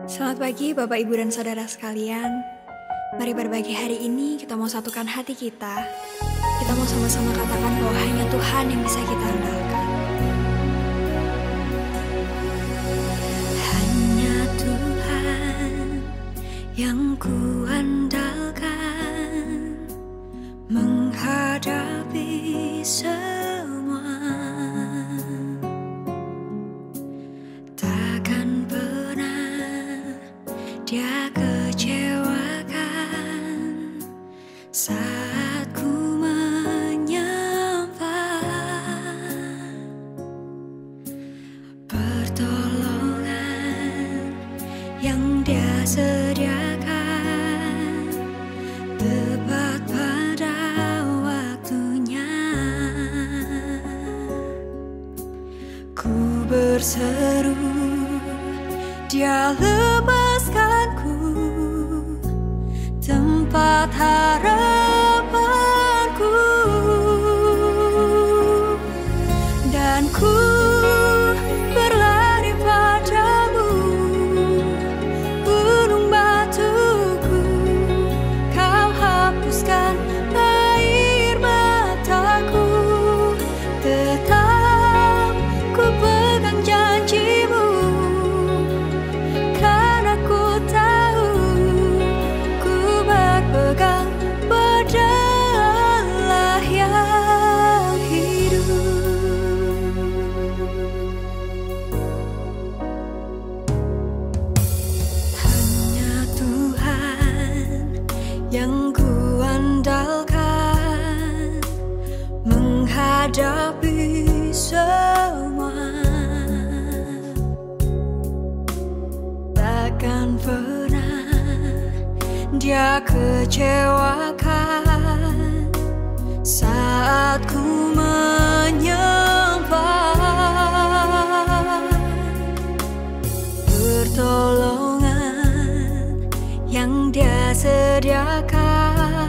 Selamat pagi Bapak Ibu dan Saudara sekalian. Mari berbagi hari ini kita mau satukan hati kita. Kita mau sama-sama katakan bahwa hanya Tuhan yang bisa kita andalkan. Hanya Tuhan yang ku andalkan menghadapi semua. Takkan Dia kecewakan saat ku menyembah. Pertolongan yang Dia sediakan tepat pada waktunya. Ku berseru, Dia lepaskanku tempat harapanku, dan ku berlari padamu, gunung batuku. Kau hapuskan air mataku, tetap ku pegang janjimu. Yang ku andalkan menghadapi semua. Takkan pernah Dia kecewakan saat ku menyembah. Pertolongan yang Dia sediakan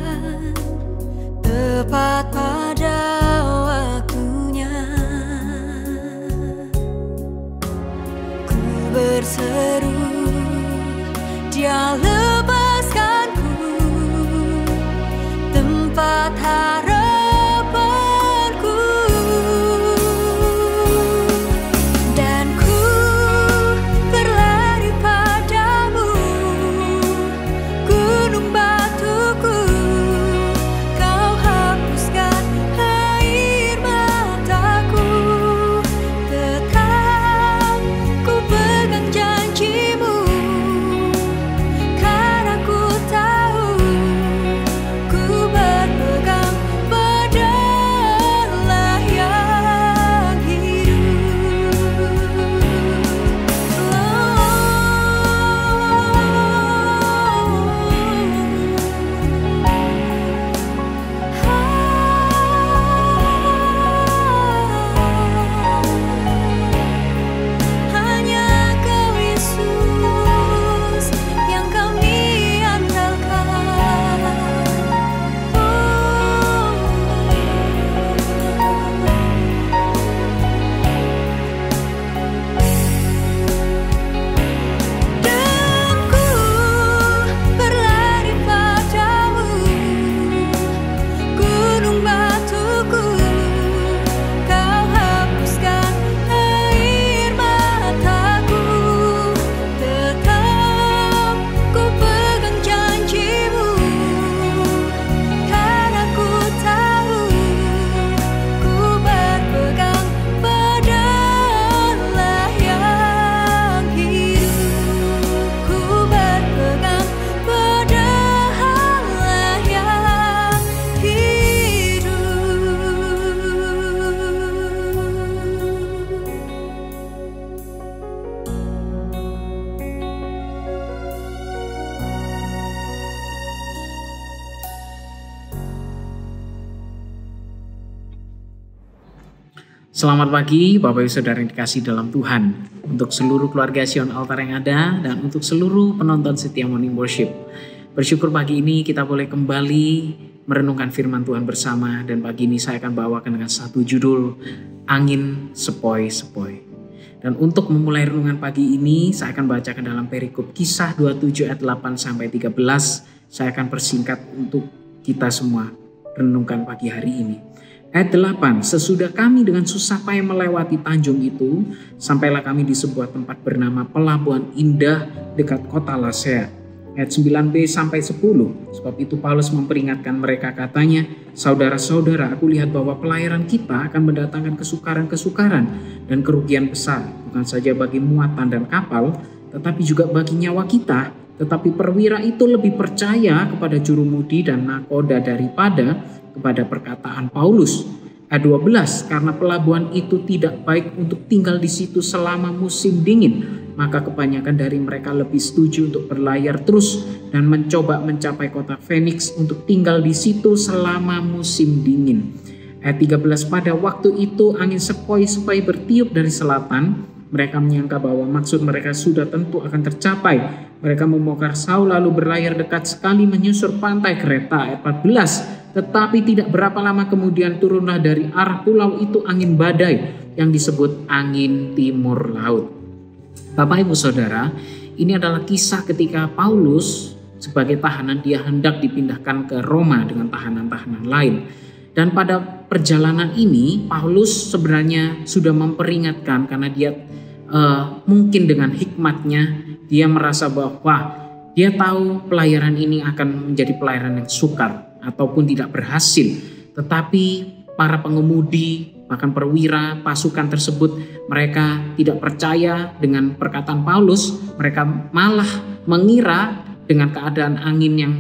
tepat pada waktunya. Ku berseru, Dia lepaskanku tempat harapanku, dan ku berlari padamu, gunung batuku. Kau hapuskan air mataku, tetap ku pegang janjimu. Kau Selamat pagi Bapak Ibu Saudara yang dikasih dalam Tuhan. Untuk seluruh keluarga Sion Altar yang ada dan untuk seluruh penonton setia Morning Worship. Bersyukur pagi ini kita boleh kembali merenungkan firman Tuhan bersama. Dan pagi ini saya akan bawakan dengan satu judul, Angin Sepoi-Sepoi. Dan untuk memulai renungan pagi ini saya akan bacakan dalam perikop Kisah 27 ayat 8-13. Saya akan persingkat untuk kita semua renungkan pagi hari ini. Ayat 8, sesudah kami dengan susah payah melewati tanjung itu, sampailah kami di sebuah tempat bernama Pelabuhan Indah dekat kota Lasea. Ayat 9b sampai 10, sebab itu Paulus memperingatkan mereka, katanya, saudara-saudara, aku lihat bahwa pelayaran kita akan mendatangkan kesukaran-kesukaran dan kerugian besar, bukan saja bagi muatan dan kapal, tetapi juga bagi nyawa kita. Tetapi perwira itu lebih percaya kepada jurumudi dan nakoda daripada kepada perkataan Paulus. Ayat 12, karena pelabuhan itu tidak baik untuk tinggal di situ selama musim dingin, maka kebanyakan dari mereka lebih setuju untuk berlayar terus dan mencoba mencapai kota Phoenix untuk tinggal di situ selama musim dingin. Ayat 13, pada waktu itu angin sepoi-sepoi bertiup dari selatan. Mereka menyangka bahwa maksud mereka sudah tentu akan tercapai. Mereka membongkar Saul lalu berlayar dekat sekali menyusur pantai Kreta. Ayat 14, tetapi tidak berapa lama kemudian turunlah dari arah pulau itu angin badai yang disebut angin timur laut. Bapak Ibu Saudara, ini adalah kisah ketika Paulus sebagai tahanan dia hendak dipindahkan ke Roma dengan tahanan-tahanan lain. Dan pada perjalanan ini Paulus sebenarnya sudah memperingatkan karena dia mungkin dengan hikmatnya dia merasa bahwa dia tahu pelayaran ini akan menjadi pelayaran yang sukar ataupun tidak berhasil. Tetapi para pengemudi bahkan perwira pasukan tersebut mereka tidak percaya dengan perkataan Paulus. Mereka malah mengira dengan keadaan angin yang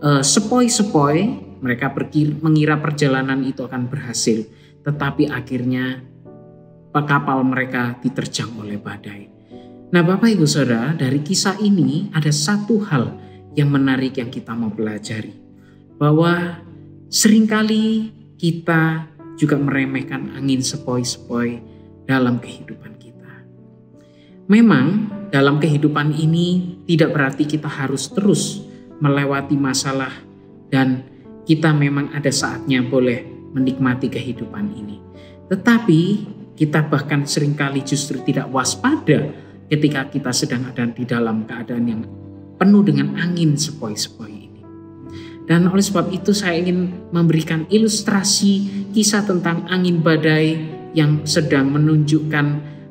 sepoi-sepoi, mereka mengira perjalanan itu akan berhasil. Tetapi akhirnya kapal mereka diterjang oleh badai. Nah Bapak Ibu Saudara, dari kisah ini ada satu hal yang menarik yang kita mau pelajari. Bahwa seringkali kita juga meremehkan angin sepoi-sepoi dalam kehidupan kita. Memang dalam kehidupan ini tidak berarti kita harus terus melewati masalah dan kita memang ada saatnya boleh menikmati kehidupan ini. Tetapi kita bahkan seringkali justru tidak waspada ketika kita sedang ada di dalam keadaan yang penuh dengan angin sepoi-sepoi ini. Dan oleh sebab itu saya ingin memberikan ilustrasi kisah tentang angin badai yang sedang menunjukkan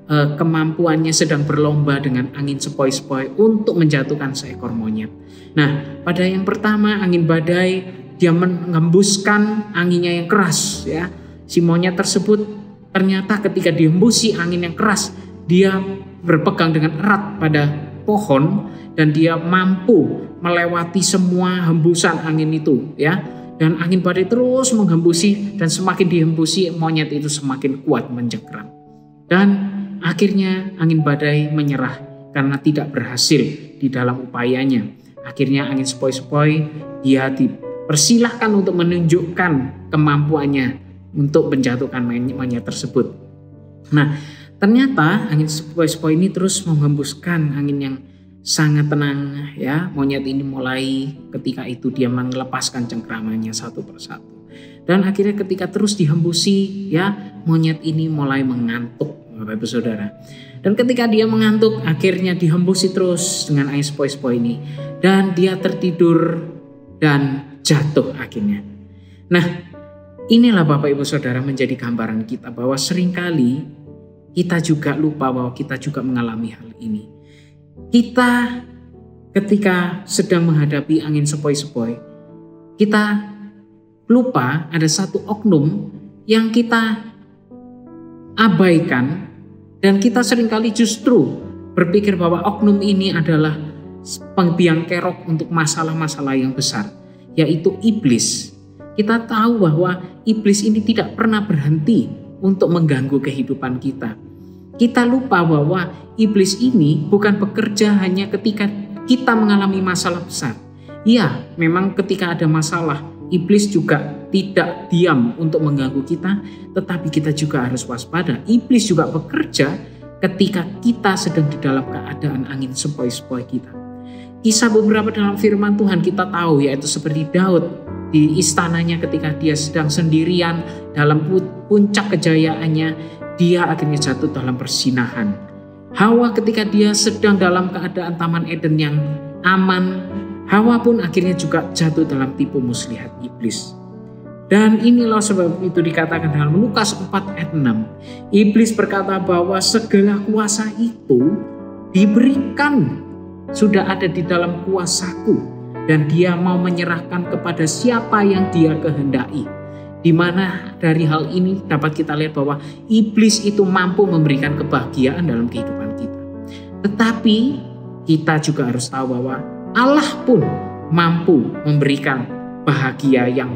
kemampuannya sedang berlomba dengan angin sepoi-sepoi untuk menjatuhkan seekor monyet. Nah, pada yang pertama angin badai dia mengembuskan anginnya yang keras ya. Si monyet tersebut ternyata ketika dihembusi angin yang keras, dia berpegang dengan erat pada pohon dan dia mampu melewati semua hembusan angin itu ya. Dan angin badai terus menghembusi dan semakin dihembusi monyet itu semakin kuat mencengkeram. Dan akhirnya angin badai menyerah karena tidak berhasil di dalam upayanya. Akhirnya angin sepoi-sepoi dia dipersilahkan untuk menunjukkan kemampuannya untuk menjatuhkan monyet tersebut. Nah, ternyata angin sepoi-sepoi ini terus menghembuskan angin yang sangat tenang ya. Monyet ini mulai ketika itu dia melepaskan cengkeramannya satu persatu. Dan akhirnya ketika terus dihembusi ya, monyet ini mulai mengantuk, Bapak Ibu Saudara. Dan ketika dia mengantuk, akhirnya dihembusi terus dengan angin sepoi-sepoi ini. Dan dia tertidur dan jatuh akhirnya. Nah, inilah Bapak Ibu Saudara menjadi gambaran kita bahwa seringkali kita juga lupa bahwa kita juga mengalami hal ini. Kita ketika sedang menghadapi angin sepoi-sepoi, kita lupa ada satu oknum yang kita abaikan dan kita seringkali justru berpikir bahwa oknum ini adalah pengbiang kerok untuk masalah-masalah yang besar, yaitu iblis. Kita tahu bahwa iblis ini tidak pernah berhenti untuk mengganggu kehidupan kita. Kita lupa bahwa iblis ini bukan bekerja hanya ketika kita mengalami masalah besar. Ya, memang ketika ada masalah, iblis juga tidak diam untuk mengganggu kita, tetapi kita juga harus waspada. Iblis juga bekerja ketika kita sedang di dalam keadaan angin sepoi-sepoi kita. Kisah beberapa dalam firman Tuhan kita tahu, yaitu seperti Daud di istananya ketika dia sedang sendirian dalam puncak kejayaannya, dia akhirnya jatuh dalam persinahan. Hawa ketika dia sedang dalam keadaan Taman Eden yang aman, Hawa pun akhirnya juga jatuh dalam tipu muslihat iblis. Dan inilah sebab itu dikatakan dalam Lukas 4 ayat 6. Iblis berkata bahwa segala kuasa itu diberikan, sudah ada di dalam kuasaku. Dan dia mau menyerahkan kepada siapa yang dia kehendaki. Di mana dari hal ini dapat kita lihat bahwa iblis itu mampu memberikan kebahagiaan dalam kehidupan kita. Tetapi kita juga harus tahu bahwa Allah pun mampu memberikan bahagia yang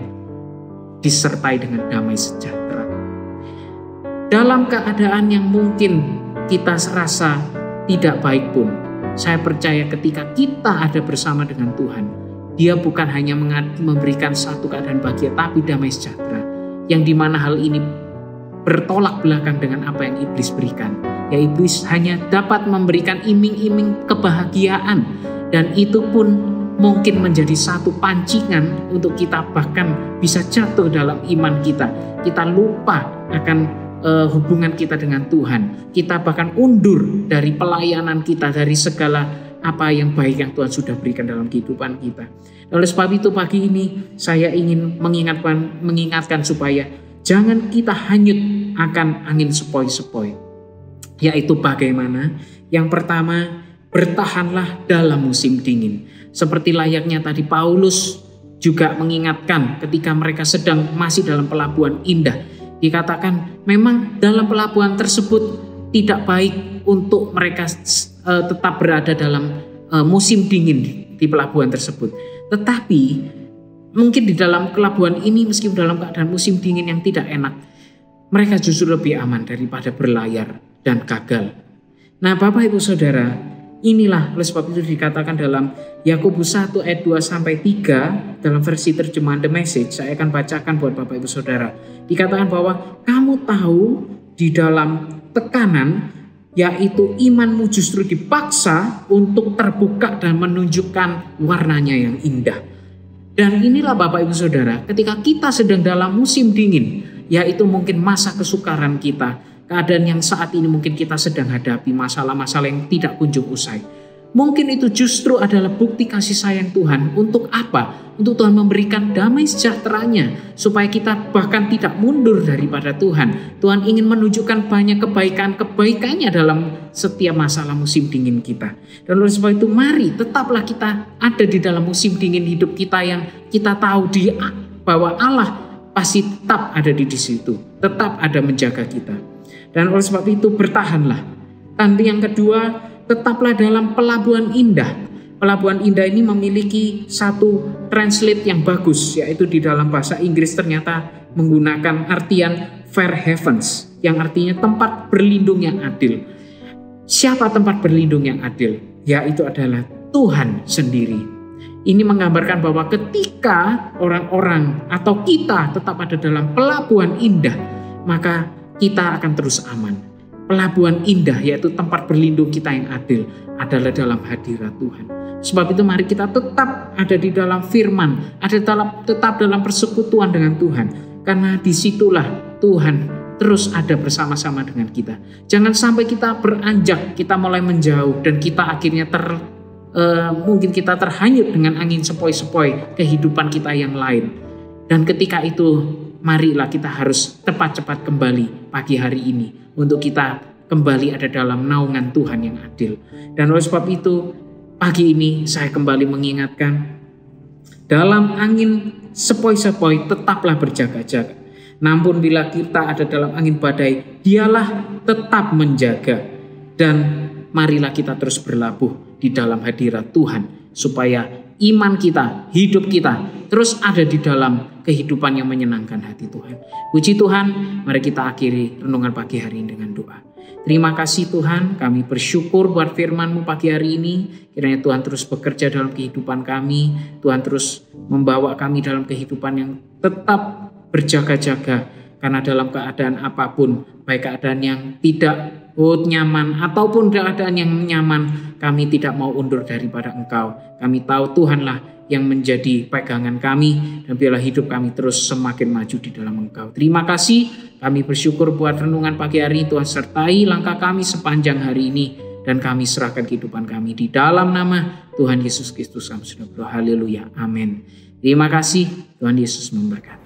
disertai dengan damai sejahtera. Dalam keadaan yang mungkin kita serasa tidak baik pun, saya percaya ketika kita ada bersama dengan Tuhan, Dia bukan hanya memberikan satu keadaan bahagia, tapi damai sejahtera. Yang dimana hal ini bertolak belakang dengan apa yang iblis berikan. Ya, iblis hanya dapat memberikan iming-iming kebahagiaan, dan itu pun mungkin menjadi satu pancingan untuk kita bahkan bisa jatuh dalam iman kita. Kita lupa akan hubungan kita dengan Tuhan. Kita bahkan undur dari pelayanan kita, dari segala apa yang baik yang Tuhan sudah berikan dalam kehidupan kita. Oleh sebab itu pagi ini saya ingin mengingatkan supaya jangan kita hanyut akan angin sepoi-sepoi. Yaitu bagaimana? Yang pertama, bertahanlah dalam musim dingin. Seperti layaknya tadi Paulus juga mengingatkan ketika mereka sedang masih dalam pelabuhan indah. Dikatakan memang dalam pelabuhan tersebut tidak baik untuk mereka tetap berada dalam musim dingin di pelabuhan tersebut. Tetapi mungkin di dalam pelabuhan ini meskipun dalam keadaan musim dingin yang tidak enak, mereka justru lebih aman daripada berlayar dan gagal. Nah Bapak Ibu Saudara, inilah oleh sebab itu dikatakan dalam Yakobus 1 ayat 2-3 dalam versi terjemahan The Message. Saya akan bacakan buat Bapak Ibu Saudara. Dikatakan bahwa kamu tahu di dalam tekanan, yaitu imanmu justru dipaksa untuk terbuka dan menunjukkan warnanya yang indah. Dan inilah Bapak Ibu Saudara, ketika kita sedang dalam musim dingin, yaitu mungkin masa kesukaran kita, keadaan yang saat ini mungkin kita sedang hadapi, masalah-masalah yang tidak kunjung usai. Mungkin itu justru adalah bukti kasih sayang Tuhan. Untuk apa? Untuk Tuhan memberikan damai sejahteranya, supaya kita bahkan tidak mundur daripada Tuhan. Tuhan ingin menunjukkan banyak kebaikan-kebaikannya dalam setiap masalah musim dingin kita. Dan oleh sebab itu mari tetaplah kita ada di dalam musim dingin hidup kita yang kita tahu bahwa Allah pasti tetap ada di situ, tetap ada menjaga kita. Dan oleh sebab itu bertahanlah. Dan yang kedua, tetaplah dalam pelabuhan indah. Pelabuhan indah ini memiliki satu translate yang bagus, yaitu di dalam bahasa Inggris ternyata menggunakan artian fair havens, yang artinya tempat berlindung yang adil. Siapa tempat berlindung yang adil? Yaitu adalah Tuhan sendiri. Ini menggambarkan bahwa ketika orang-orang atau kita tetap ada dalam pelabuhan indah, maka kita akan terus aman. Pelabuhan indah yaitu tempat berlindung kita yang adil adalah dalam hadirat Tuhan. Sebab itu mari kita tetap ada di dalam firman, tetap dalam persekutuan dengan Tuhan. Karena disitulah Tuhan terus ada bersama-sama dengan kita. Jangan sampai kita beranjak, kita mulai menjauh dan kita akhirnya mungkin kita terhanyut dengan angin sepoi-sepoi kehidupan kita yang lain. Dan ketika itu marilah kita harus cepat-cepat kembali pagi hari ini untuk kita kembali ada dalam naungan Tuhan yang adil. Dan oleh sebab itu pagi ini saya kembali mengingatkan, dalam angin sepoi-sepoi tetaplah berjaga-jaga. Namun bila kita ada dalam angin badai, dialah tetap menjaga. Dan marilah kita terus berlabuh di dalam hadirat Tuhan supaya iman kita, hidup kita terus ada di dalam kehidupan yang menyenangkan hati Tuhan. Puji Tuhan, mari kita akhiri renungan pagi hari ini dengan doa. Terima kasih Tuhan, kami bersyukur buat firman-Mu pagi hari ini. Kiranya Tuhan terus bekerja dalam kehidupan kami. Tuhan terus membawa kami dalam kehidupan yang tetap berjaga-jaga, karena dalam keadaan apapun, baik keadaan yang tidak nyaman ataupun keadaan yang nyaman, kami tidak mau undur daripada Engkau. Kami tahu Tuhanlah yang menjadi pegangan kami, dan biarlah hidup kami terus semakin maju di dalam Engkau. Terima kasih, kami bersyukur buat renungan pagi hari ini. Tuhan sertai langkah kami sepanjang hari ini, dan kami serahkan kehidupan kami di dalam nama Tuhan Yesus Kristus kami sudah berdoa. Haleluya, amin. Terima kasih, Tuhan Yesus memberkati.